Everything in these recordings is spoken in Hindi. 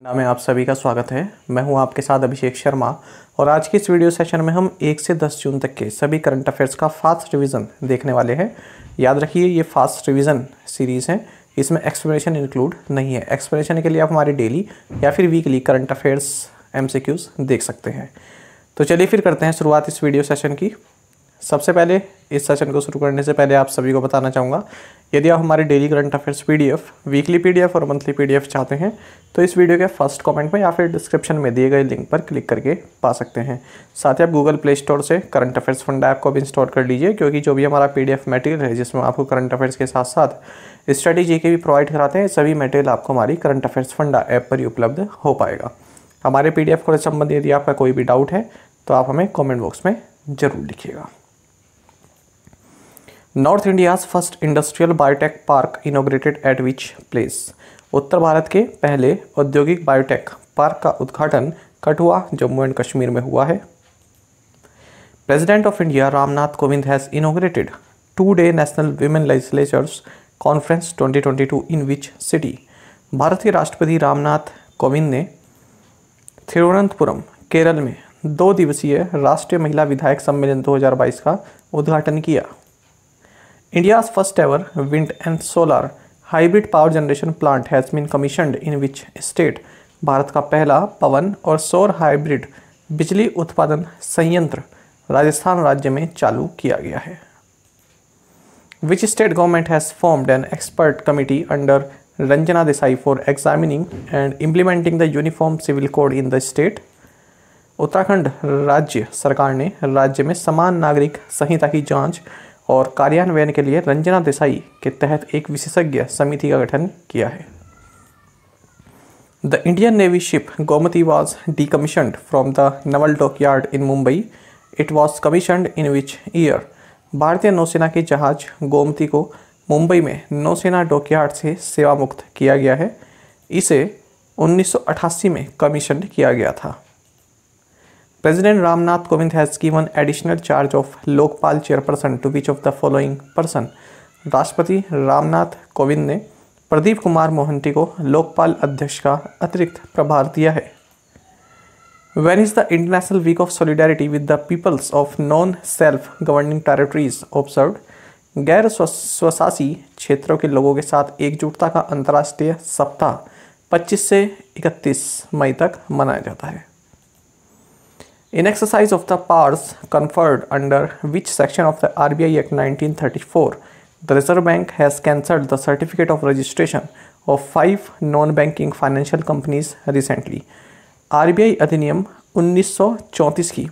में आप सभी का स्वागत है। मैं हूं आपके साथ अभिषेक शर्मा और आज के इस वीडियो सेशन में हम 1 से 10 जून तक के सभी करंट अफेयर्स का फास्ट रिवीजन देखने वाले हैं। याद रखिए ये फास्ट रिवीजन सीरीज़ है, इसमें एक्सप्लेनेशन इंक्लूड नहीं है। एक्सप्लेनेशन के लिए आप हमारे डेली या फिर वीकली करंट अफेयर्स MCQs देख सकते हैं। तो चलिए फिर करते हैं शुरुआत इस वीडियो सेशन की। सबसे पहले इस सेशन को शुरू करने से पहले आप सभी को बताना चाहूँगा, यदि आप हमारे daily current affairs PDF, weekly PDF और मंथली PDF चाहते हैं तो इस वीडियो के फर्स्ट कमेंट में या फिर डिस्क्रिप्शन में दिए गए लिंक पर क्लिक करके पा सकते हैं। साथ ही आप गूगल प्ले स्टोर से करंट अफेयर्स फंडा ऐप को भी इंस्टॉल कर लीजिए, क्योंकि जो भी हमारा PDF मटेरियल है जिसमें आपको करंट अफेयर्स के साथ साथ स्ट्रेटेजी के भी प्रोवाइड कराते हैं, सभी मटेरियल आपको हमारी करंट अफेयर्स फंडा ऐप पर ही उपलब्ध हो पाएगा। हमारे PDF को संबंधित यदि आपका कोई भी डाउट है तो आप हमें कॉमेंट बॉक्स में ज़रूर लिखिएगा। North India's first industrial biotech park inaugurated at which place? उत्तर भारत के पहले औद्योगिक बायोटेक पार्क का उद्घाटन कठुआ, जम्मू एंड कश्मीर में हुआ है। President of India Ramnath Kovind has inaugurated 2-day national women legislatures conference 2022 in which city? Bharat के राष्ट्रपति रामनाथ कोविंद ने थिरुवनंतपुरम, केरल में 2 दिवसीय राष्ट्रीय महिला विधायक सम्मेलन 2022 का उद्घाटन किया। India's first ever wind and solar hybrid power generation plant has been commissioned in which state? Bharat का पहला पवन और सौर हाइब्रिड बिजली उत्पादन संयंत्र राजस्थान राज्य में चालू किया गया है। Which state government has formed an expert committee under Ranjana Desai for examining and implementing the uniform civil code in the state? Uttarakhand राज्य सरकार ने राज्य में समान नागरिक संहिता की जांच और कार्यान्वयन के लिए रंजना देसाई के तहत एक विशेषज्ञ समिति का गठन किया है। The Indian navy ship Gomti was decommissioned from the Naval dockyard in Mumbai. It was commissioned in which year? भारतीय नौसेना के जहाज गोमती को मुंबई में नौसेना डॉकयार्ड से सेवा मुक्त किया गया है। इसे 1988 में कमीशन किया गया था। President Ramnath Kovind has given additional charge of Lokpal chairperson to which of the following person? राष्ट्रपति रामनाथ कोविंद ने प्रदीप कुमार मोहंती को लोकपाल अध्यक्ष का अतिरिक्त प्रभार दिया है। When is the International Week of Solidarity with the Peoples of Non-Self-Governing Territories observed? गैर स्वशासी क्षेत्रों के लोगों के साथ एकजुटता का अंतर्राष्ट्रीय सप्ताह 25 से 31 मई तक मनाया जाता है। In exercise of the powers conferred under which section of the RBI Act 1934, the Reserve Bank has cancelled the certificate of registration of 5 non-banking financial companies recently? RBI अधिनियम 1934 की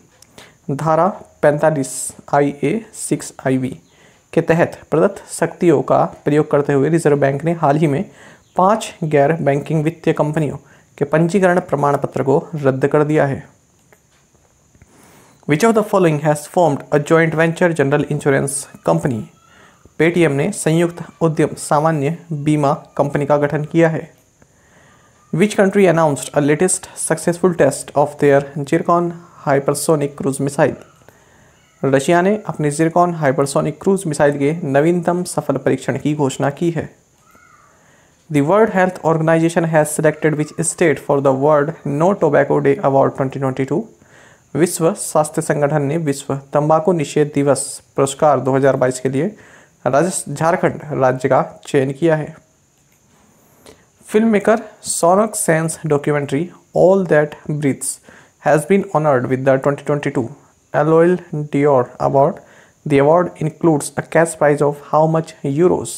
धारा 45 IA 6 IB के तहत प्रदत्त शक्तियों का प्रयोग करते हुए रिजर्व बैंक ने हाल ही में 5 गैर बैंकिंग वित्तीय कंपनियों के पंजीकरण प्रमाण पत्र को रद्द कर दिया है। Which of the following has formed a joint venture general insurance company? Paytm ने संयुक्त उद्यम सामान्य बीमा कंपनी का गठन किया है। Which country announced a latest successful test of their Zircon hypersonic cruise missile? Russia ने अपनी Zircon hypersonic cruise मिसाइल के नवीनतम सफल परीक्षण की घोषणा की है। The World Health Organization has selected which state for the World No Tobacco Day Award 2022? विश्व स्वास्थ्य संगठन ने विश्व तंबाकू निषेध दिवस पुरस्कार 2022 के लिए झारखंड राज्य का चयन किया है। Film maker Saunak Sen's documentary all that breathes has been honoured with the 2022 L'Oeil d'Or award. The award includes a cash prize of how much euros?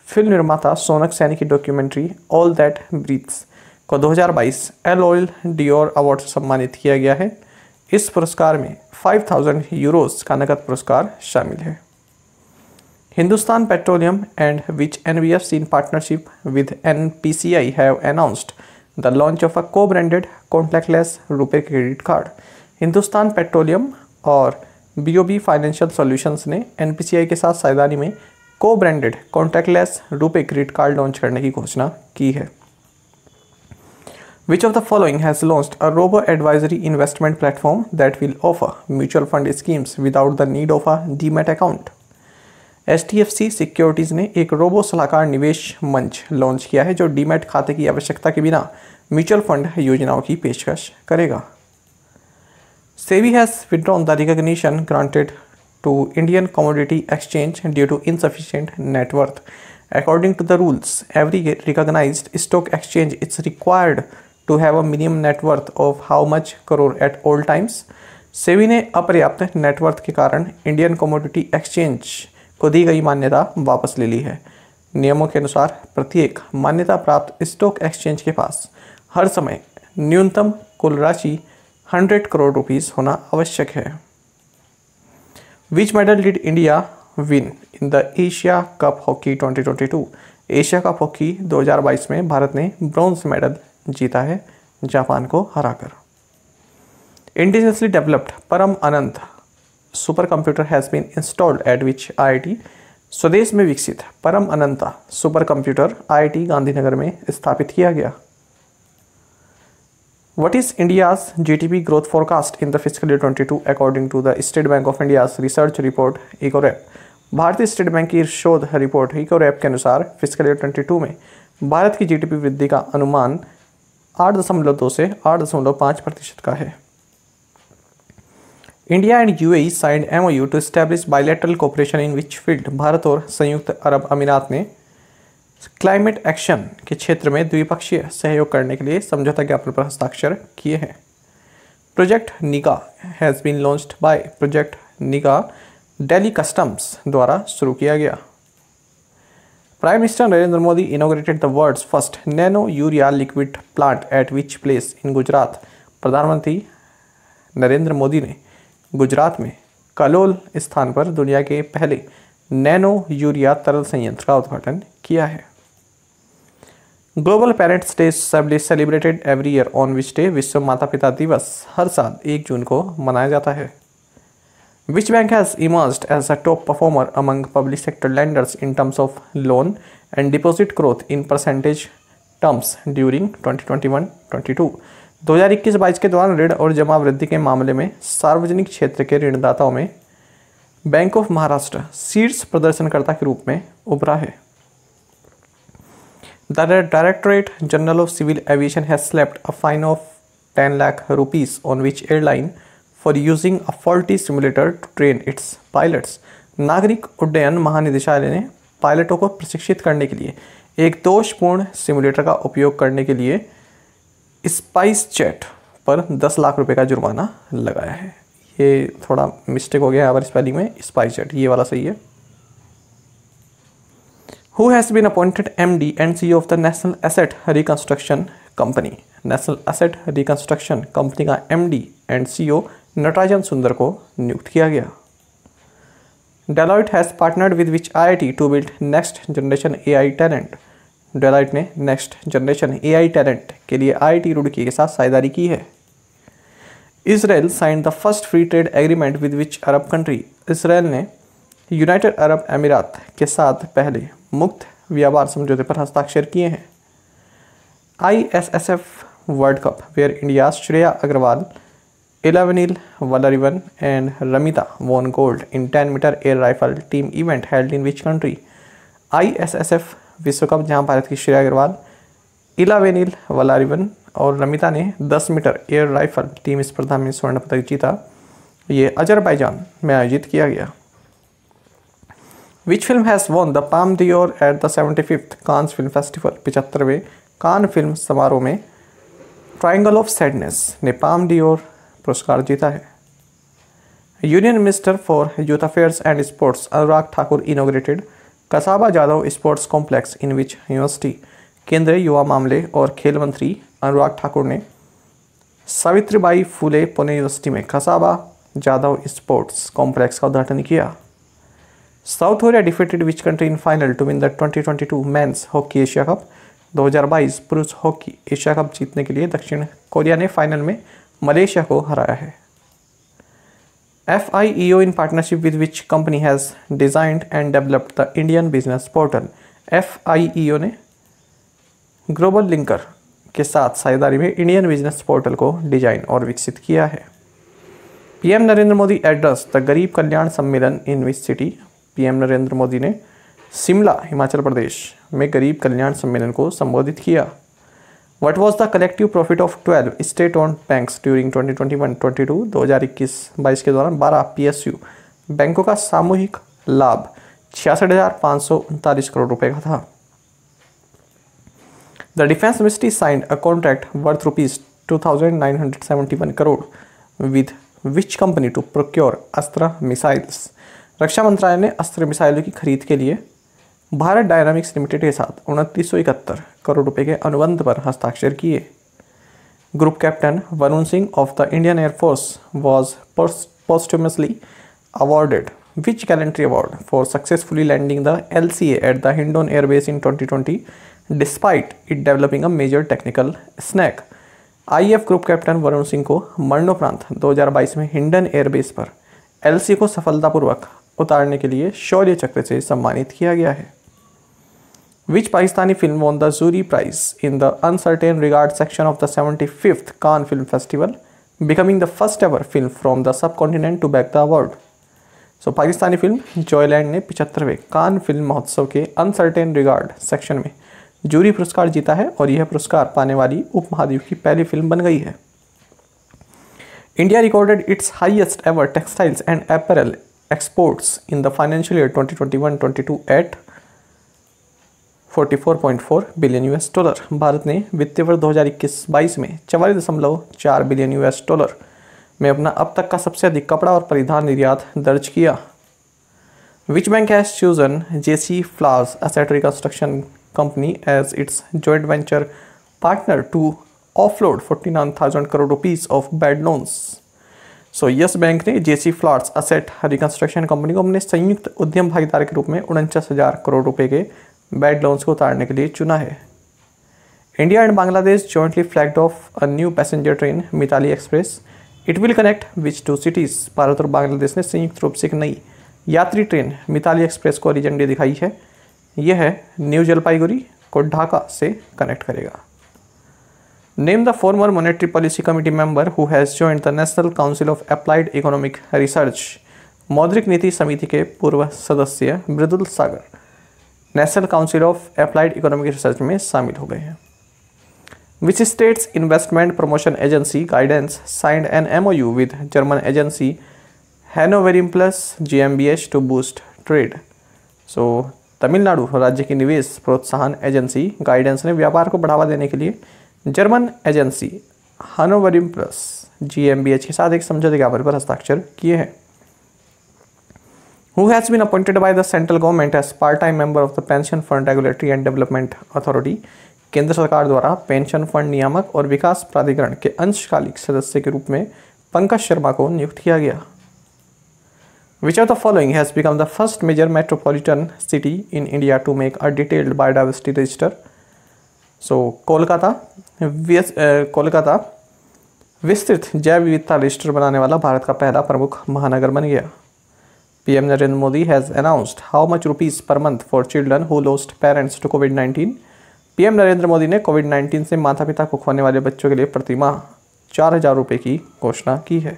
Film निर्माता सोनक सैनी की डॉक्यूमेंट्री ऑल दैट ब्रीथ्स को 2022 एलोइल डियोर अवार्ड से सम्मानित किया गया है। इस पुरस्कार में 5000 यूरोस का नकद पुरस्कार शामिल है। Hindustan petroleum and which NBFC in partnership with NPCI have announced the launch of a co-branded contactless रुपए क्रेडिट कार्ड? हिंदुस्तान पेट्रोलियम और BOB फाइनेंशियल सॉल्यूशंस ने NPCI के साथ साझेदारी में co-branded contactless रुपए क्रेडिट कार्ड लॉन्च करने की घोषणा की है। Which of the following has launched a robo-advisory investment platform that will offer mutual fund schemes without the need of a demat account? HDFC securities ने एक रोबो सलाहकार निवेश मंच लॉन्च किया है जो डीमैट खाते की आवश्यकता के बिना म्यूचुअल फंड योजनाओं की पेशकश करेगा। SEBI has withdrawn the recognition granted to Indian Commodity Exchange due to insufficient net worth. According to the rules, every recognized stock exchange is required to have a minimum net worth of how much crore at all times. SEBI ने अपर्याप्त नेटवर्थ के कारण इंडियन कमोडिटी एक्सचेंज को दी गई मान्यता वापस ले ली है। नियमों के अनुसार प्रत्येक मान्यता प्राप्त स्टॉक एक्सचेंज के पास हर समय न्यूनतम कुल राशि 100 करोड़ रुपीस होना आवश्यक है। विच medal did India win in the Asia cup hockey 2022? Asia cup hockey 2022 में भारत ने ब्रॉन्ज मेडल जीता है जापान को हराकर। Indigenously developed Param Anant super computer has been installed at which IIT? स्वदेश में विकसित Param Ananta super computer IIT Gandhinagar में स्थापित किया गया। What is India's GDP growth forecast in the fiscal year 22 according to the State Bank of India's research report EcoRep? भारतीय स्टेट बैंक की शोध रिपोर्ट EcoRep के अनुसार फिस्कल ईयर 22 में भारत की GDP वृद्धि का अनुमान 8.2 से 8.5% का है। India and UAE signed MOU to establish bilateral cooperation in which field? Bharat और संयुक्त अरब अमीरात ने क्लाइमेट एक्शन के क्षेत्र में द्विपक्षीय सहयोग करने के लिए समझौता ज्ञापन पर हस्ताक्षर किए हैं। Project Nika has been launched by project Nika Delhi customs द्वारा शुरू किया गया। Prime minister Narendra Modi inaugurated the world's first nano urea liquid plant at which place in Gujarat? प्रधानमंत्री नरेंद्र मोदी ने गुजरात में कलोल स्थान पर दुनिया के पहले नैनो यूरिया तरल संयंत्र का उद्घाटन किया है। Global parents day celebrated every year on which day? विश्व माता पिता दिवस हर साल 1 जून को मनाया जाता है। Which bank has emerged as a top performer among public sector lenders in terms of loan and deposit growth in percentage terms during 2021-22? 2021-22 के दौरान ऋण और जमा वृद्धि के मामले में सार्वजनिक क्षेत्र के ऋणदाताओं में बैंक ऑफ महाराष्ट्र शीर्ष प्रदर्शनकर्ता के रूप में उभरा है। The Directorate General of Civil Aviation has slapped a fine of 10 lakh rupees on which airline for using a faulty simulator to train its pilots? नागरिक उड्डयन महानिदेशालय ने पायलटों को प्रशिक्षित करने के लिए एक दोषपूर्ण सिमुलेटर का उपयोग करने के लिए स्पाइस जेट पर 10 लाख रुपए का जुर्माना लगाया है। ये थोड़ा मिस्टेक हो गया यहाँ पर स्पेलिंग में, स्पाइस जेट ये वाला सही है। Who has been appointed MD and CEO of the National Asset Reconstruction Company? National Asset Reconstruction Company का MD and CEO नटराजन सुंदर को नियुक्त किया गया। Deloitte has partnered with which IIT to build next generation AI talent? Deloitte ने next generation AI talent के लिए IIT रुड़की के साथ साझेदारी की है। Israel signed the first free trade agreement with which Arab country? Israel ने यूनाइटेड अरब अमीरात के साथ पहले मुक्त व्यापार समझौते पर हस्ताक्षर किए हैं। ISSF world cup where India Shreya Agrawal, Elavenil Valarivan and Ramita won gold in 10 metre air rifle team event held in which country? ISSF विश्व कप जहां भारत की श्रेया अग्रवाल, इलेवनिल वलरिवन और रमिता ने 10 मीटर एयर राइफल टीम स्पर्धा में स्वर्ण पदक जीता। ये अजरबैजान में आयोजित किया गया। Which film has won the Palme d'Or at the 75th Cannes Film Festival? 75वें कान फिल्म समारोह में ट्रायंगल ऑफ सैडनेस ने पाम डियोर पुरस्कार जीता है। Union minister for youth affairs and sports Anurag Thakur inaugurated Khashaba Jadhav sports complex in which university? केंद्रीय युवा मामले और खेल मंत्री अनुराग ठाकुर ने सावित्रीबाई फुले पुणे यूनिवर्सिटी में कसाबा जाधव स्पोर्ट्स कॉम्प्लेक्स का उद्घाटन किया। South Korea defeated which country in final to win the 2022 men's hockey Asia cup? 2022 पुरुष हॉकी एशिया कप जीतने के लिए दक्षिण कोरिया ने फाइनल में मलेशिया को हराया है। FIEO in partnership with which company has designed and developed the Indian business portal? FIEO ने ग्लोबल लिंकर के साथ साझेदारी में इंडियन बिजनेस पोर्टल को डिजाइन और विकसित किया है। PM Narendra Modi address the Garib Kalyan Sammelan in which city? PM Narendra Modi ने शिमला हिमाचल प्रदेश में गरीब कल्याण सम्मेलन को संबोधित किया। What was the collective profit of 12 state-owned banks during 2021-22 2021-22 के दौरान 12 PSU बैंकों का सामूहिक लाभ 66,539 करोड़ रुपए का था। The Defense Ministry signed a contract worth rupees 2,971 crore with which company to procure अस्त्र मिसाइल्स। रक्षा मंत्रालय ने अस्त्र मिसाइलों की खरीद के लिए भारत डायनामिक्स लिमिटेड के साथ 2971 करोड़ रुपए के अनुबंध पर हस्ताक्षर किए। Group captain Varun Singh of the Indian air force was posthumously awarded which gallantry award for successfully landing the LCA at the Hindon Air Base in 2020 despite it developing a major technical snag। IAF group captain Varun Singh को मरणोपरांत 2022 में हिंडन एयरबेस पर LCA को सफलतापूर्वक उतारने के लिए शौर्य चक्र से सम्मानित किया गया है। Which Pakistani film won the jury prize in the Uncertain Regard section of the 75th Cannes Film Festival, becoming the first ever film from the subcontinent to bag the award? So Pakistani film Joyland ने 75वें कान फिल्म महोत्सव के अनसर्टेन रिगार्ड सेक्शन में जूरी पुरस्कार जीता है और यह पुरस्कार पाने वाली उपमहाद्वीप की पहली फिल्म बन गई है। India recorded its highest ever textiles and apparel exports in the financial year 2021-22 at 44.4 billion US dollar. Bharat ने वित्तीय वर्ष 2021-22 में 44.4 बिलियन यूएस डॉलर में अपना अब तक का सबसे अधिक कपड़ा और परिधान निर्यात दर्ज किया। Which bank has chosen JC Flowers Asset Reconstruction Company as its joint venture partner to offload 49,000 crore rupees of bad loans? So yes bank ने JC Flowers Asset Reconstruction Company को अपने संयुक्त उद्यम भागीदार के रूप में 49,000 करोड़ रुपए के बैड लोन्स को उतारने के लिए चुना है। India and Bangladesh jointly flagged off a new passenger train Mitali express. It will connect which two cities. भारत और बांग्लादेश ने संयुक्त रूप से एक नई यात्री ट्रेन मिताली एक्सप्रेस को हरी झंडी दिखाई है। यह न्यू जलपाईगुड़ी को ढाका से कनेक्ट करेगा। Name the former monetary policy committee member who has joined the national council of applied economic research. मौद्रिक नीति समिति के पूर्व सदस्य Mridul Saggar national council of applied economic research में शामिल हो गए हैं। Which state's investment promotion agency guidance signed an MOU with German agency Hannover impulse GmbH to boost trade. So Tamil Nadu राज्य की निवेश प्रोत्साहन एजेंसी गाइडेंस ने व्यापार को बढ़ावा देने के लिए German agency Hannover impulse GmbH के साथ एक समझौते ज्ञापन पर हस्ताक्षर किए हैं। Who has been appointed by the central government as part-time member of the Pension Fund Regulatory and Development Authority? केंद्र सरकार द्वारा पेंशन फंड नियामक और विकास प्राधिकरण के अंशकालिक सदस्य के रूप में पंकज शर्मा को नियुक्त किया गया। Which of the following has become the first major metropolitan city in India to make a detailed biodiversity register? So Kolkata विस्तृत जैव विविधता रजिस्टर बनाने वाला भारत का पहला प्रमुख महानगर बन गया। PM Narendra Modi has announced how much rupees per month for children who lost parents to COVID-19। PM Narendra Modi ने COVID-19 से माता पिता को खोने वाले बच्चों के लिए प्रतिमाह 4,000 रुपये की घोषणा की है।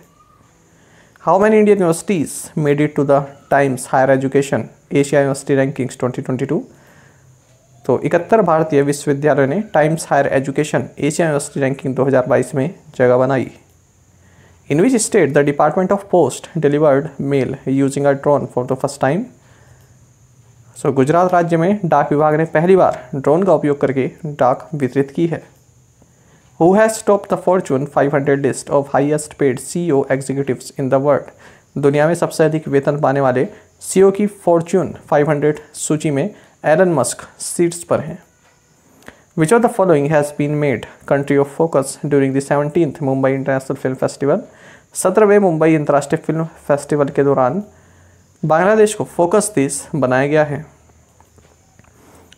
How many Indian universities made it to the Times Higher Education Asia University Rankings 2022? तो 71 भारतीय विश्वविद्यालयों ने Times Higher Education Asia University Ranking 2022 में जगह बनाई। In which state the Department of Post delivered mail using a drone for the first time? So Gujarat राज्य में डाक विभाग ने पहली बार ड्रोन का उपयोग करके डाक वितरित की है। Who has topped the Fortune 500 list of highest paid CEO executives in the world? दुनिया में सबसे अधिक वेतन पाने वाले CEO की Fortune 500 सूची में एलन मस्क सीट्स पर हैं। Which of the following has been made country of focus during the 17th Mumbai International Film Festival? 17वें Mumbai अंतर्राष्ट्रीय फिल्म फेस्टिवल के दौरान बांग्लादेश को फोकस देश बनाया गया है।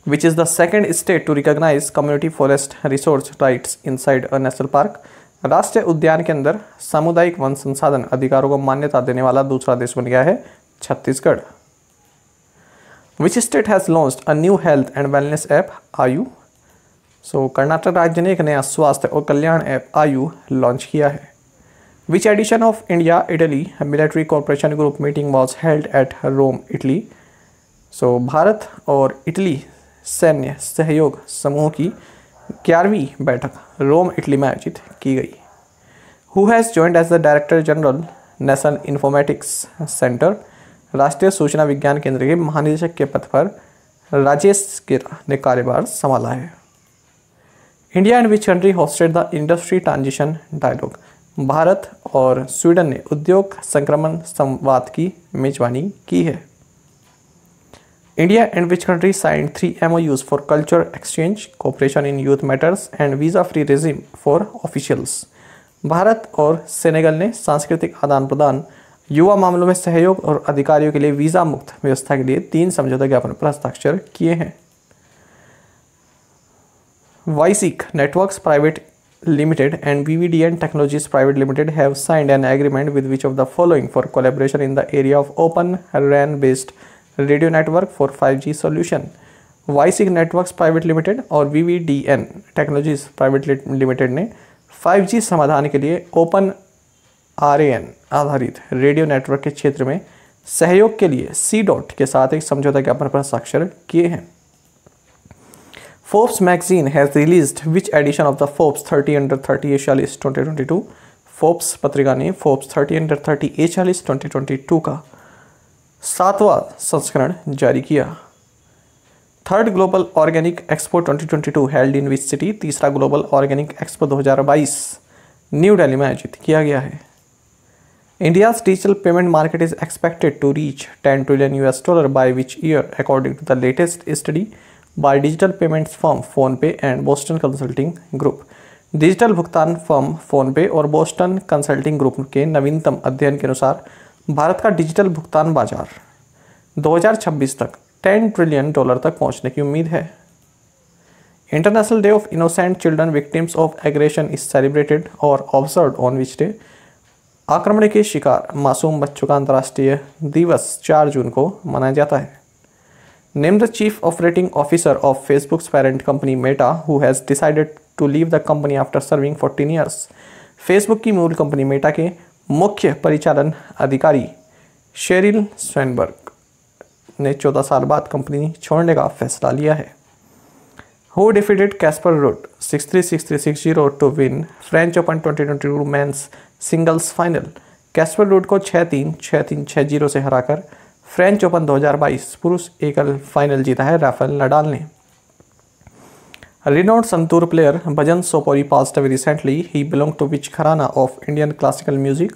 Which is the second state to recognize community forest resource rights inside a national park? राष्ट्रीय उद्यान के अंदर सामुदायिक वन संसाधन अधिकारों को मान्यता देने वाला दूसरा देश बन गया है Chhattisgarh. Which state has launched a new health and wellness app आयु? कर्नाटक राज्य ने एक नया स्वास्थ्य और कल्याण ऐप आयु लॉन्च किया है। Which edition of India Italy Military Cooperation Group meeting was held at Rome, Italy? Bharat और इटली सैन्य सहयोग समूह की 11वीं बैठक रोम इटली में आयोजित की गई। Who has joined as the director general National Informatics Centre, राष्ट्रीय सूचना विज्ञान केंद्र के महानिदेशक के पद पर राजेश गिरा ने कार्यभार संभाला है। India and which country hosted the industry transition dialogue, भारत और स्वीडन ने उद्योग संक्रमण संवाद की मेजबानी की है। India and which country signed 3 MOUs for culture exchange, cooperation in youth matters and visa free regime for officials, Bharat और सेनेगल ने सांस्कृतिक आदान प्रदान, युवा मामलों में सहयोग और अधिकारियों के लिए वीज़ा मुक्त व्यवस्था के लिए 3 समझौता ज्ञापन पर हस्ताक्षर किए हैं। WiSig networks private limited and VVDN Technologies Private Limited have signed an agreement with which of the following for collaboration in the area of open RAN based radio network for 5G solution। WiSig networks private limited और VVDN टेक्नोलॉजीज प्राइवेट लिमिटेड ने 5G समाधान के लिए ओपन RAN आधारित रेडियो नेटवर्क के क्षेत्र में सहयोग के लिए C-DOT के साथ एक समझौता ज्ञापन पर हस्ताक्षर किए हैं। Forbes magazine has released which edition of the Forbes 30 Under 30 Asia List 2022? Forbes पत्रिका ने फोर्ब्स 30 Under 30 Asia List 2022 का 7वां संस्करण जारी किया। Third global organic expo 2022 held in which city, तीसरा global organic expo 2022 new Delhi में आयोजित किया गया है। India's digital payment market is expected to reach $10 trillion by which year according to the latest study by digital payments firm PhonePe and Boston consulting group. Digital भुगतान फर्म फ़ोनपे और बोस्टन कंसल्टिंग ग्रुप के नवीनतम अध्ययन के अनुसार भारत का डिजिटल भुगतान बाजार 2026 तक $10 ट्रिलियन तक पहुंचने की उम्मीद है। International day of innocent children victims of aggression is celebrated और ऑब्जर्व्ड ऑन विच डे, आक्रमण के शिकार मासूम बच्चों का अंतर्राष्ट्रीय दिवस 4 जून को मनाया जाता है। Name the chief operating officer of Facebook's parent company Meta who has decided to leave the company after serving 14 years। Facebook की मूल कंपनी मेटा के मुख्य परिचालन अधिकारी शेरिल स्वेनबर्ग ने 14 साल बाद कंपनी छोड़ने का फैसला लिया है। Who defeated Casper Ruud 6-3, 6-3, 6-0 to win French Open 2022 men's singles final। Caspar rude को 6-3, 6-3, 6-0 से हराकर फ्रेंच ओपन 2022 पुरुष एकल फाइनल जीता है राफेल नडाल ने। Renowned santoor player bhajan Sopori passed away recently। He belonged to which घराना of Indian classical music?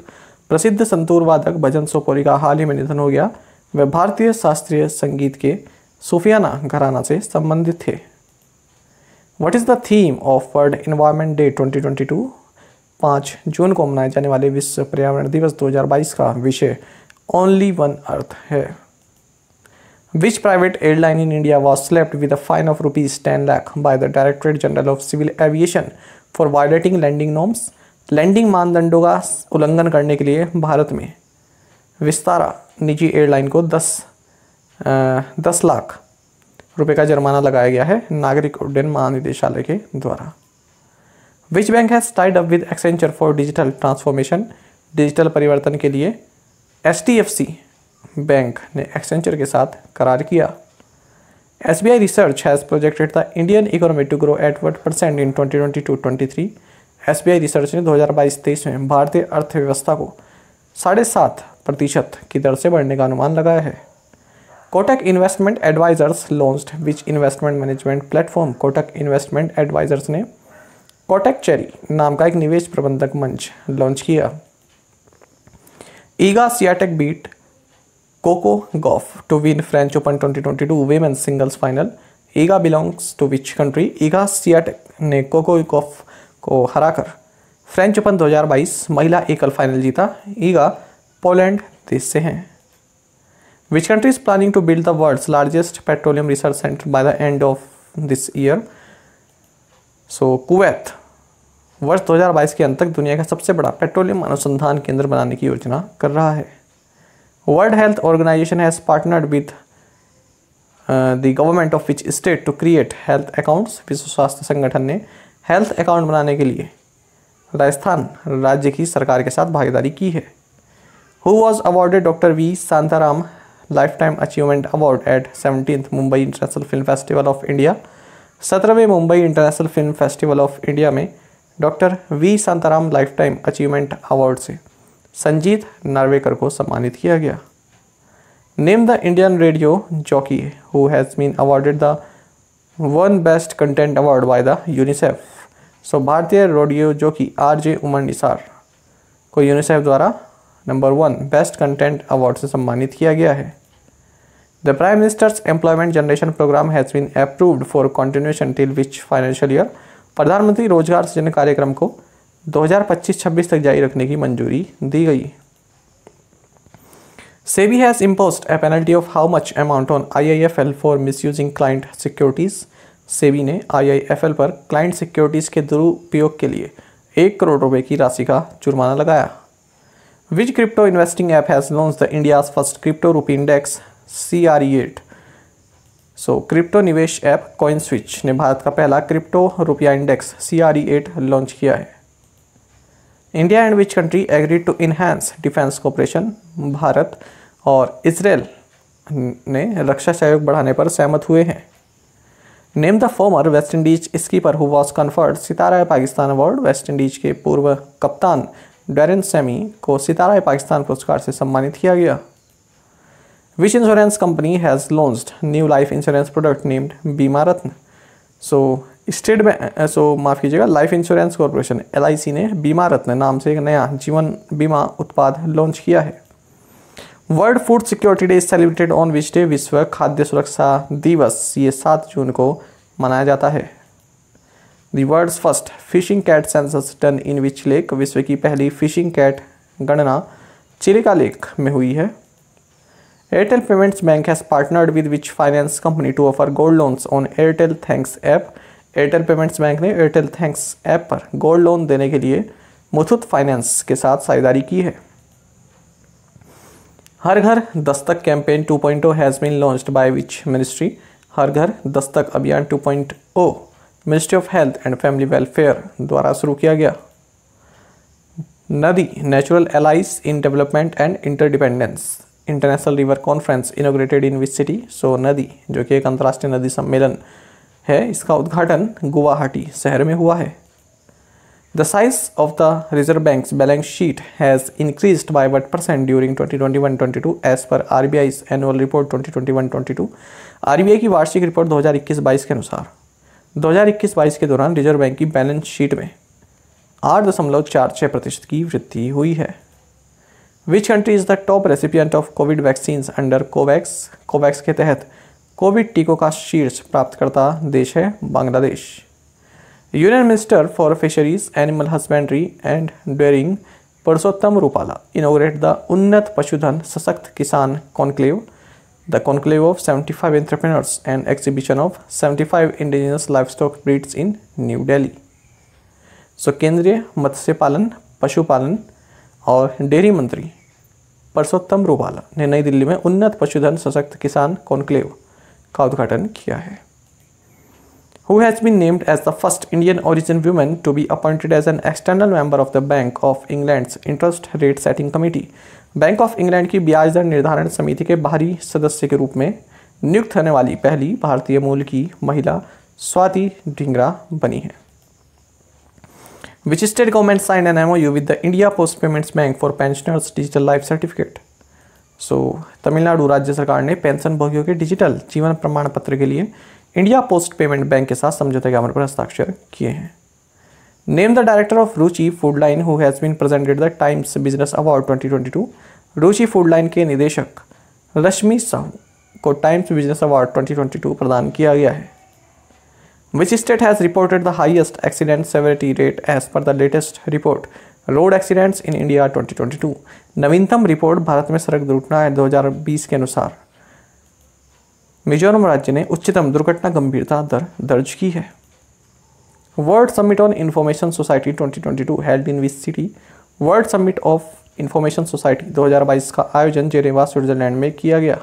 प्रसिद्ध संतूर वादक भजन सोपोरी का हाल ही में निधन हो गया। वह भारतीय शास्त्रीय संगीत के सूफियाना घराना से संबंधित थे। What is the theme of World Environment Day 2022? 5 जून को मनाए जाने वाले विश्व पर्यावरण दिवस 2022 का विषय Only One Earth है। Which private airline in India was slapped with a fine of ₹10 lakh by the Directorate General of Civil Aviation for violating landing norms? Landing मानदंडों का उल्लंघन करने के लिए भारत में विस्तारा निजी एयरलाइन को 10 लाख रुपए का जुर्माना लगाया गया है नागरिक उड्डयन महानिदेशालय के द्वारा। Which bank has tied up with Accenture for digital transformation? Digital परिवर्तन के लिए HDFC बैंक ने एक्सेंचर के साथ करार किया। SBI Research has projected the Indian economy to grow at what % in 2022-23? SBI Research ने 2022-23 में भारतीय अर्थव्यवस्था को 7.5% की दर से बढ़ने का अनुमान लगाया है। Kotak investment advisers launched which investment management platform? Kotak investment advisers ने कोटक चेरी नाम का एक निवेश प्रबंधक मंच लॉन्च किया। Iga Swiatek beat Coco Gauff to win French Open 2022 women's singles final। Iga belongs to which country? Iga Swiatek ने कोको गॉफ को हराकर फ्रेंच ओपन 2022 महिला एकल फाइनल जीता। ईगा पोलैंड देश से हैं। Which country is planning to build the world's largest petroleum research centre by the end of this year? So Kuwait वर्ष 2022 के अंत तक दुनिया का सबसे बड़ा पेट्रोलियम अनुसंधान केंद्र बनाने की योजना कर रहा है। World Health Organization has partnered with the government of which state to create health accounts? विश्व स्वास्थ्य संगठन ने हेल्थ अकाउंट बनाने के लिए राजस्थान राज्य की सरकार के साथ भागीदारी की है। Who was awarded doctor V Shantaram lifetime achievement award at 17th Mumbai international film festival of India. 17वें Mumbai international film festival of India में doctor V Shantaram lifetime achievement award से संजीत नार्वेकर को सम्मानित किया गया। Name the Indian radio jockey who has been awarded the one best content award by the UNICEF. So भारतीय radio jockey RJ Umar Nisar को यूनिसेफ द्वारा नंबर 1 बेस्ट कंटेंट अवार्ड से सम्मानित किया गया है। The Prime Minister's Employment Generation Programme has been approved for continuation till which financial year. प्रधानमंत्री रोजगार सृजन कार्यक्रम को 2025-26 तक जारी रखने की मंजूरी दी गई। SEBI has imposed a penalty of how much amount on IIFL for misusing client securities। SEBI ने IIFL पर क्लाइंट सिक्योरिटीज के दुरुपयोग के लिए 1 करोड़ रुपए की राशि का जुर्माना लगाया। Which crypto investing app has launched the India's first crypto rupee index CRE8। So crypto निवेश ऐप CoinSwitch ने भारत का पहला क्रिप्टो रुपया इंडेक्स CRE8 लॉन्च किया है। India and which country agreed to enhance defence cooperation. भारत और इजराइल ने रक्षा सहयोग बढ़ाने पर सहमत हुए हैं। Name the farmer West Indies skipper who was conferred Sitara Pakistan award. West Indies के पूर्व कप्तान डैरेन सैमी को सितारा पाकिस्तान पुरस्कार से सम्मानित किया गया। Which insurance company has launched new life insurance product named बीमा रत्न। माफ़ कीजिएगा, लाइफ इंश्योरेंस कॉरपोरेशन LIC ने बीमा रत्न नाम से एक नया जीवन बीमा उत्पाद लॉन्च किया है। World food security day celebrated on which day. विश्व खाद्य सुरक्षा दिवस ये 7 जून को मनाया जाता है। The world's first fishing cat census done in which lake. विश्व की पहली फिशिंग कैट गणना चिलिका लेक में हुई है। Airtel payments bank has partnered with which finance company to offer gold loans on Airtel thanks app. Airtel payments bank ने एयरटेल थैंक्स ऐप पर गोल्ड लोन देने के लिए मुथूट फाइनेंस के साथ साझेदारी की है। Har Ghar Dastak campaign 2.0 has been launched by which ministry. Har Ghar Dastak अभियान 2.0 ministry of health and family welfare द्वारा शुरू किया गया। NADI natural allies in development and interdependence international river conference inaugurated in which city. So NADI जो कि एक अंतर्राष्ट्रीय नदी सम्मेलन है, इसका उद्घाटन गुवाहाटी शहर में हुआ है। The size of the Reserve Bank's balance sheet has increased by what % during 2021-22 as per RBI's annual report 2021-22। RBI की वार्षिक रिपोर्ट 2021-22 के अनुसार 2021-22 के दौरान रिजर्व बैंक की बैलेंस शीट में 8.46% की वृद्धि हुई है। Which country is the top recipient of Covid vaccines under Covax. Covax के तहत कोविड टीकों का शीर्ष प्राप्तकर्ता देश है Bangladesh. Union minister for fisheries animal husbandry and dairying Parshottam Rupala inaugurate the उन्नत पशुधन सशक्त किसान conclave. The conclave of 75 entrepreneurs and exhibition of 75 indigenous livestock breeds in New Delhi. सो केंद्रीय मत्स्य पालन, पशुपालन और डेयरी मंत्री परसोत्तम रूपाला ने नई दिल्ली में उन्नत पशुधन सशक्त किसान कॉन्क्लेव का उद्घाटन किया है। Who has been named as the first Indian origin woman to be appointed as an external member of the Bank of England's interest rate setting committee। Bank of England की ब्याज दर निर्धारण समिति के बाहरी सदस्य के रूप में नियुक्त होने वाली पहली भारतीय मूल की महिला स्वाति ढींगरा बनी है। Which state government signed an MOU with the India Post Payments Bank for pensioners digital life certificate। Tamil Nadu राज्य सरकार ने पेंशन भोगियों के डिजिटल जीवन प्रमाण पत्र के लिए इंडिया पोस्ट पेमेंट बैंक के साथ समझौते ज्ञापन पर हस्ताक्षर किए हैं। Name the director of Ruchi food line who has been presented the Times business award 2022। Ruchi food line के निदेशक रश्मि साहू को टाइम्स बिजनेस अवार्ड 2022 प्रदान किया गया है। Which state has reported the highest accident severity rate as per the latest report road accidents in India 2022। नवीनतम रिपोर्ट भारत में सड़क दुर्घटना 2020 के अनुसार मिजोरम राज्य ने उच्चतम दुर्घटना गंभीरता दर दर्ज की है। World summit on information society 2022 held in which city. World summit of information society 2022 का आयोजन जेनेवा स्विट्जरलैंड में किया गया।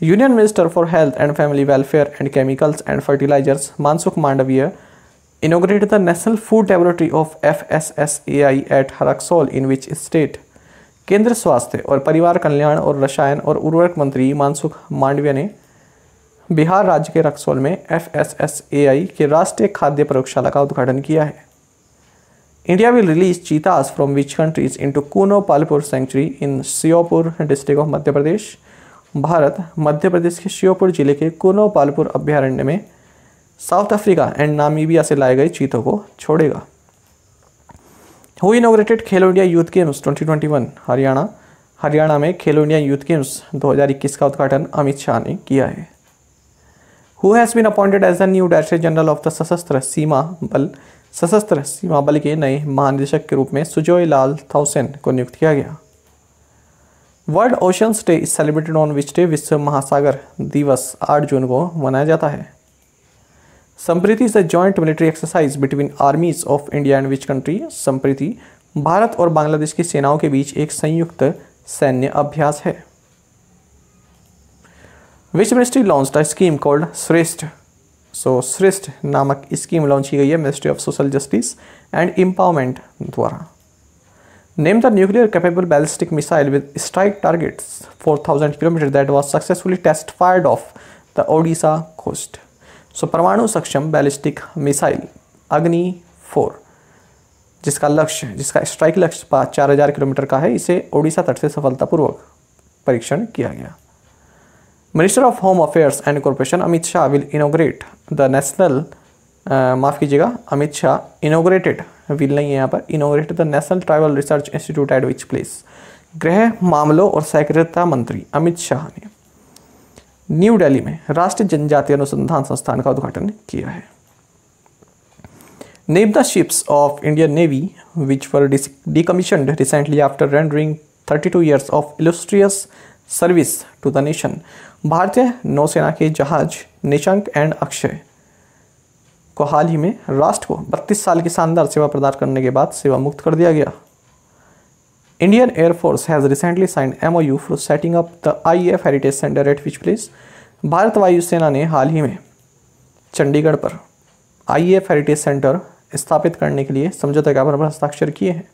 Union minister for health and family welfare and chemicals and fertilisers Mansukh Mandaviya inaugurated the National Food Laboratory of FSSAI at Raxaul in which state। केंद्र स्वास्थ्य और परिवार कल्याण और रसायन और उर्वरक मंत्री मनसुख मांडविया ने बिहार राज्य के रक्सौल में FSSAI के राष्ट्रीय खाद्य प्रयोगशाला का उद्घाटन किया है। India will release cheetahs from which countries into Kuno Palpur sanctuary in Sheopur district of Madhya Pradesh. Bharat Madhya Pradesh के श्योपुर जिले के कूनो पालपुर अभ्यारण्य में साउथ अफ्रीका एंड नामीबिया से लाए गए चीतों को छोड़ेगा। Who inaugurated Khelo India youth games 2021? Haryana में खेलो इंडिया यूथ गेम्स 2021 का उद्घाटन अमित शाह ने किया है। Who has been appointed as the new director general of the Sashastra Seema बल के नए महानिदेशक के रूप में सुजोय लाल थाउसेन को नियुक्त किया गया। World oceans day is celebrated on which day? विश्व महासागर दिवस 8 जून को मनाया जाता है। Sampriti is a joint military exercise between आर्मीज of India and which country? Sampriti Bharat और बांग्लादेश की सेनाओं के बीच एक संयुक्त सैन्य अभ्यास है। Which ministry launched a scheme called Shreshta? Shreshta नामक स्कीम लॉन्च की गई है ministry of social justice and empowerment द्वारा। Name the nuclear capable ballistic missile with strike targets 4000 kilometre that was successfully test fired off the Odisha coast. परमाणु सक्षम बैलिस्टिक मिसाइल अग्नि 4 जिसका स्ट्राइक लक्ष्य 4000 किलोमीटर का है, इसे ओडिशा तट से सफलतापूर्वक परीक्षण किया गया। Minister of home affairs and corporation Amit Shah will इनोग्रेट the national Amit Shah inaugurated will नहीं है यहाँ पर, इनोग्रेट the national tribal research institute eight which place? गृह मामलों और सहकारिता मंत्री अमित शाह ने न्यू दिल्ली में राष्ट्रीय जनजातीय अनुसंधान संस्थान का उद्घाटन किया है। Name the ships of Indian navy which were decommissioned recently after rendering 32 years of illustrious service to the nation. भारतीय नौसेना के जहाज निशंक एंड अक्षय को हाल ही में राष्ट्र को 32 साल की शानदार सेवा प्रदान करने के बाद सेवा मुक्त कर दिया गया। Indian air force has recently signed MOU for setting up the IAF heritage centre at which place? Bharat वायुसेना ने हाल ही में चंडीगढ़ पर IAF हेरिटेज सेंटर स्थापित करने के लिए समझौता ज्ञापन पर हस्ताक्षर किए हैं।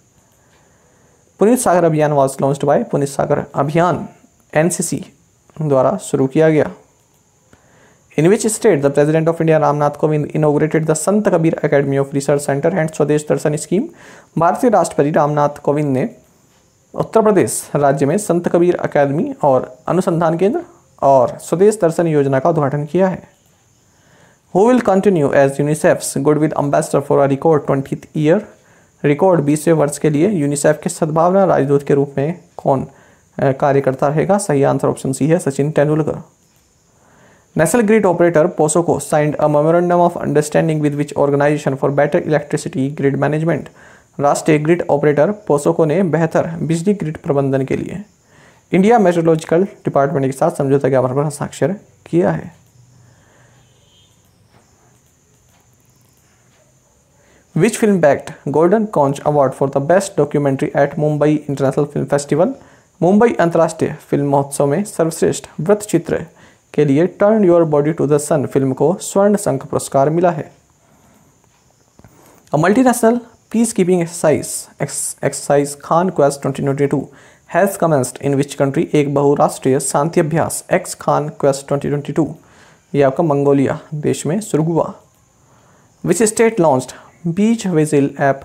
Puneet Sagar Abhiyan was launched by Puneet Sagar Abhiyan NCC द्वारा शुरू किया गया। In which state the president of India Ramnath Kovind inaugurated the Sant Kabir academy of research centre and Swadesh Darshan scheme? भारतीय राष्ट्रपति रामनाथ कोविंद ने उत्तर प्रदेश राज्य में संत कबीर अकादमी और अनुसंधान केंद्र और स्वदेश दर्शन योजना का उद्घाटन किया है। Who will continue as UNICEF's goodwill ambassador for a record 20th year? Record 20वें वर्ष के लिए यूनिसेफ के सद्भावना राजदूत के रूप में कौन कार्य करता रहेगा? सही आंसर ऑप्शन सी है, Sachin Tendulkar. National grid operator POSOCO signed a memorandum of understanding with which organisation for better electricity grid management? राष्ट्रीय ग्रिड ऑपरेटर पोसोको ने बेहतर बिजली ग्रिड प्रबंधन के लिए इंडिया मेट्रोलॉजिकल डिपार्टमेंट के साथ समझौता ज्ञापन पर हस्ताक्षर किया है। Which film bagged golden conch award for the best documentary at Mumbai international film festival? Mumbai अंतर्राष्ट्रीय फिल्म महोत्सव में सर्वश्रेष्ठ वृत्त चित्र के लिए turn your body to the sun film को स्वर्ण शंख पुरस्कार मिला है। A multinational peace keeping exercise Khaan Quest 2022 has commenced in which country? एक बहुराष्ट्रीय शांति अभ्यास एक्स खान क्वेस्ट 2022 ये आपका मंगोलिया देश में शुरू हुआ। Which state launched beach vigil app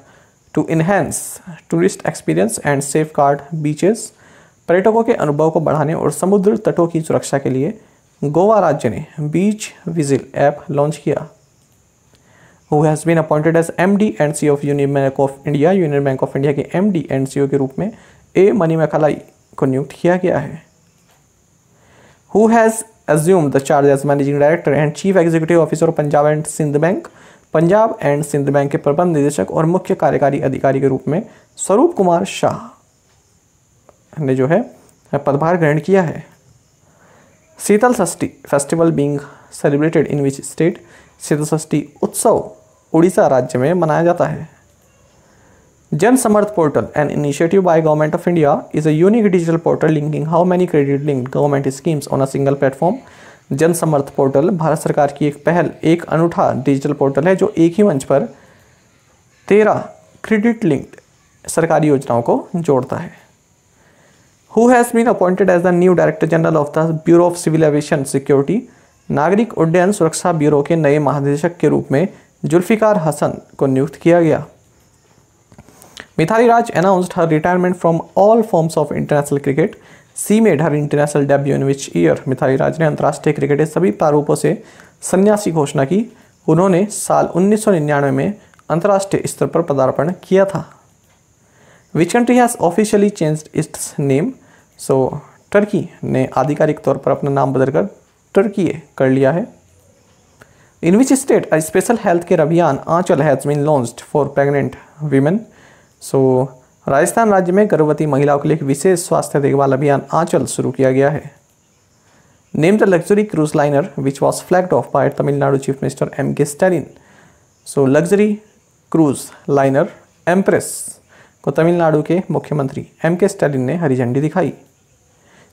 to enhance tourist experience and safeguard beaches? पर्यटकों के अनुभव को बढ़ाने और समुद्र तटों की सुरक्षा के लिए गोवा राज्य ने बीच विजिल ऐप लॉन्च किया। Who has been appointed as MD and CEO of Union Bank of India? Union Bank of India के MD and CEO के रूप में A मणिमेखलाई को नियुक्त किया गया है। Who has assumed the charge as managing director and chief executive officer of Punjab and Sind Bank? Punjab and Sind Bank के प्रबंध निदेशक और मुख्य कार्यकारी अधिकारी के रूप में स्वरूप कुमार शाह ने जो है पदभार ग्रहण किया है। शीतल षष्ठी festival being celebrated in which state? शीतल षष्ठी उत्सव उड़ीसा राज्य में मनाया जाता है। जन समर्थ portal an initiative by government of India is a unique digital portal linking how many credit linked government schemes on a single platform? जन समर्थ पोर्टल भारत सरकार की एक पहल एक अनूठा डिजिटल पोर्टल है जो एक ही मंच पर 13 क्रेडिट लिंक्ड सरकारी योजनाओं को जोड़ता है। Who has been appointed as the new director general of the bureau of civil aviation security? नागरिक उड्डयन सुरक्षा ब्यूरो के नए महानिदेशक के रूप में जुल्फिकार हसन को नियुक्त किया गया। Mithali Raj announced her retirement from all forms of international cricket. She made her international debut in which year? Mithali Raj ने अंतर्राष्ट्रीय क्रिकेट के सभी प्रारूपों से संन्यास की घोषणा की। उन्होंने साल 1999 में अंतर्राष्ट्रीय स्तर पर पदार्पण किया था। Which country has officially changed its name? So Turkey ने आधिकारिक तौर पर अपना नाम बदलकर टर्की कर लिया है। In which state a special health care अभियान आंचल has been launched for pregnant women? So Rajasthan राज्य में गर्भवती महिलाओं के लिए एक विशेष स्वास्थ्य देखभाल अभियान आंचल शुरू किया गया है। Name the luxury cruise liner which was flagged off by Tamil Nadu chief minister M.K. Stalin. So luxury cruise liner empress को तमिलनाडु के मुख्यमंत्री M.K. स्टैलिन ने हरी झंडी दिखाई।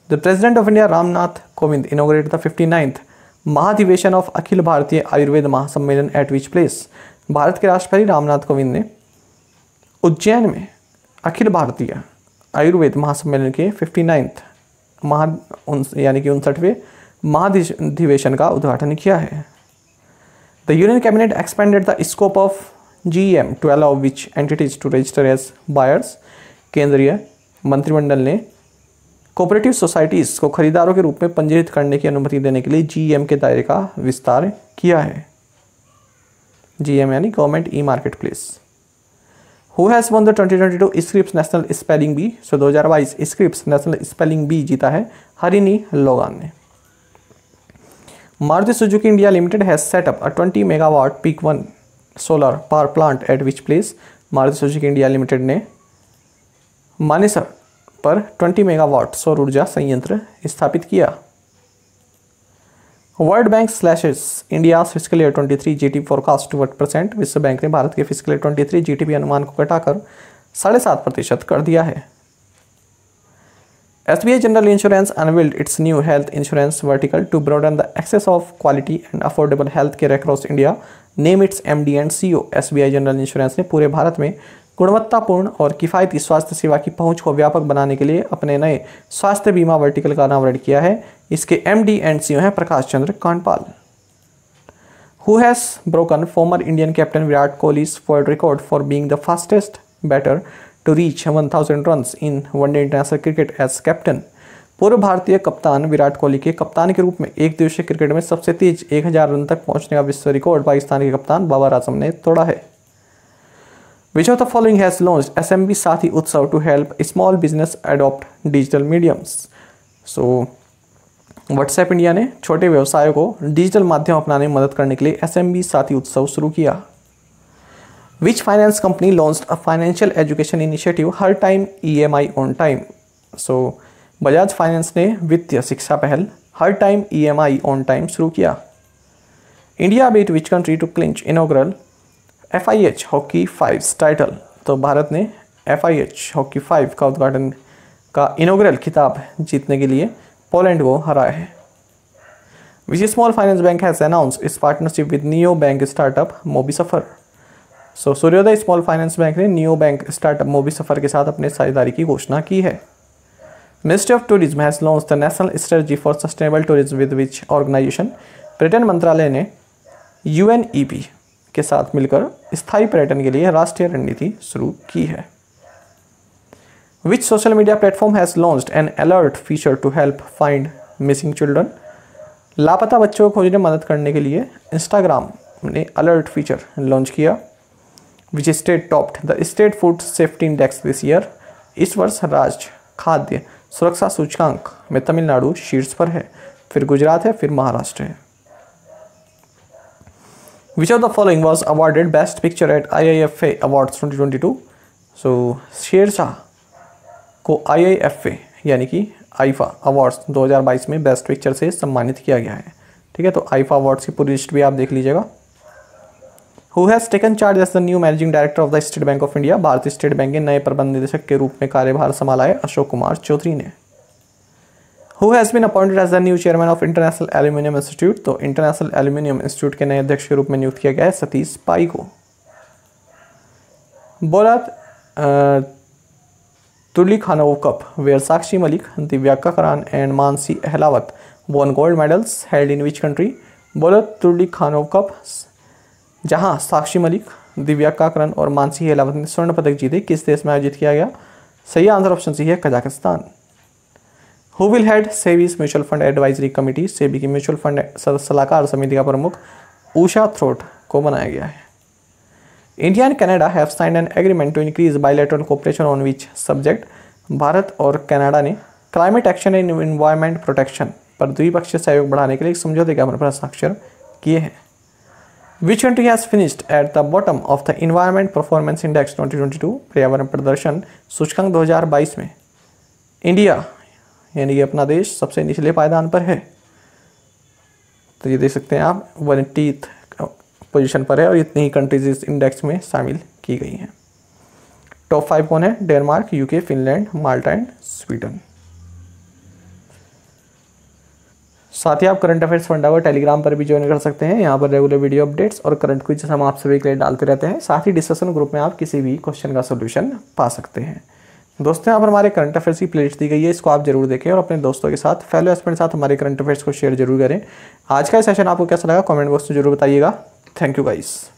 The president of India Ramnath Kovind इनोग्रेट the 59th महाधिवेशन ऑफ अखिल भारतीय आयुर्वेद महासम्मेलन एट विच प्लेस? भारत के राष्ट्रपति रामनाथ कोविंद ने उज्जैन में अखिल भारतीय आयुर्वेद महासम्मेलन के 59th यानी कि 59वें महाधिवेशन का उद्घाटन किया है। The union cabinet expanded the scope of GEM to allow which entities to register as buyers? केंद्रीय मंत्रिमंडल ने कोऑपरेटिव सोसाइटीज़ को खरीदारों के रूप में पंजीकृत करने की अनुमति देने के लिए GEM के दायरे का विस्तार किया है। GEM यानी government e marketplace. Who has won the 2022 Scripps national spelling bee? So 2022 Scripps national spelling bee जीता है हरिनी लोगान ने। Maruti Suzuki India limited has set up a 20 megawatt peak one solar power plant at which place? Maruti Suzuki India limited ने मानेसर पर 20 मेगावाट सौर ऊर्जा संयंत्र स्थापित किया। World Bank slashes India fiscal year 23 GDP forecast to 8%। विश्व बैंक ने भारत के फिस्कल ईयर 23 जीडीपी अनुमान को घटाकर 7.5% कर दिया है। SBI General Insurance unveiled its new health insurance vertical to broaden the access of quality and affordable health care across India. Name its MD and CEO. SBI General Insurance ने पूरे भारत में गुणवत्तापूर्ण और किफ़ायती स्वास्थ्य सेवा की पहुंच को व्यापक बनाने के लिए अपने नए स्वास्थ्य बीमा वर्टिकल का अनावरण किया है। इसके MD एंड CEO हैं Prakash Chandra Kandpal. Who has broken former Indian captain Virat Kohli's world record for being the fastest batter to reach 1000 runs in one-day international cricket as captain? पूर्व भारतीय कप्तान विराट कोहली के कप्तान के रूप में एक दिवसीय क्रिकेट में सबसे तेज 1000 रन तक पहुंचने का विश्व रिकॉर्ड पाकिस्तान के कप्तान बाबर आजम ने तोड़ा है। Which of the following has launched SMB साथी उत्सव to help small business adopt digital mediums? So WhatsApp India ने छोटे व्यवसायों को डिजिटल माध्यम अपनाने में मदद करने के लिए SMB साथी उत्सव शुरू किया। Which finance company launched a financial education initiative हर time EMI on time? So Bajaj finance ने वित्तीय शिक्षा पहल हर टाइम EMI on time शुरू किया। India beat which country to clinch inaugural FIH hockey 5 title? तो भारत ने FIH हॉकी 5 का उद्घाटन का इनॉग्रल खिताब जीतने के लिए पोलैंड को हराया है। Which small finance bank has announced its partnership with neo bank startup Mobi Safar? So Suryoday small finance bank ने neo bank startup Mobi Safar के साथ अपने साझेदारी की घोषणा की है। Ministry of tourism has launched the national strategy for sustainable tourism with which organisation? पर्यटन मंत्रालय ने UNEP के साथ मिलकर स्थायी पर्यटन के लिए राष्ट्रीय रणनीति शुरू की है। Which social media platform has launched an alert feature to help find missing children? लापता बच्चों को खोजने में मदद करने के लिए इंस्टाग्राम ने अलर्ट फीचर लॉन्च किया। Which state topped the state food safety index this year? इस वर्ष राज्य खाद्य सुरक्षा सूचकांक में तमिलनाडु शीर्ष पर है, फिर गुजरात है, फिर महाराष्ट्र है। Which of the following was awarded Best Picture at IIFA Awards 2022? So Sher Shah को IIFA यानी कि आईफा अवार्ड्स 2022 में बेस्ट पिक्चर से सम्मानित किया गया है। ठीक है, तो आईफा अवार्ड्स की पूरी लिस्ट भी आप देख लीजिएगा। Who has taken charge as the new managing director of the State Bank of India? भारतीय स्टेट बैंक के नए प्रबंध निदेशक के रूप में कार्यभार संभाला है अशोक कुमार चौधरी ने। Who has been appointed as the new chairman of International Aluminium Institute? तो इंटरनेशनल एल्यूमिनियम इंस्टीट्यूट के नए अध्यक्ष के रूप में नियुक्त किया गया है सतीश पाई को। बोला तुर्लीखानोव कप वेयर साक्षी मलिक, दिव्याका करान and Mansi Ahlawat won gold medals held in which country? बोलो तुर्लीखानोव कप जहां साक्षी मलिक, दिव्याका करन और मानसी अहलावत ने स्वर्ण पदक जीते किस देश में आयोजित किया गया? सही आंसर ऑप्शन सी है Kazakhstan. Who will head SEBI's mutual fund advisory committee? SEBI की म्यूचुअल फंड सलाहकार समिति का प्रमुख उषा थ्रोट को बनाया गया है। India and Canada have signed an agreement to increase bilateral cooperation on which subject? भारत और कनाडा ने climate action and environment protection पर द्विपक्षीय सहयोग बढ़ाने के लिए एक समझौते ज्ञापन पर हस्ताक्षर किए हैं। Which country has finished at the bottom of the environment performance index 2022 पर्यावरण प्रदर्शन सूचकांक 2022 में? इंडिया यानी कि अपना देश सबसे निचले पायदान पर है। तो ये देख सकते हैं आप 180th पोजीशन पर है और इतनी ही कंट्रीज इस इंडेक्स में शामिल की गई हैं। टॉप 5 कौन है? Denmark, UK, Finland, Malta and Sweden. साथ ही आप करंट अफेयर्स फंडा को टेलीग्राम पर भी ज्वाइन कर सकते हैं। यहाँ पर रेगुलर वीडियो अपडेट्स और करंट क्विज हम आप सभी के लिए डालते रहते हैं। साथ ही डिस्कशन ग्रुप में आप किसी भी क्वेश्चन का सोल्यूशन पा सकते हैं। दोस्तों यहाँ पर हमारे करंट अफेयर्स की प्लेलिस्ट दी गई है, इसको आप जरूर देखें और अपने दोस्तों के साथ, फेलो एस्पिरेंट के साथ हमारे करंट अफेयर्स को शेयर जरूर करें। आज का सेशन आपको कैसा लगा कमेंट बॉक्स में जरूर बताइएगा। Thank you guys.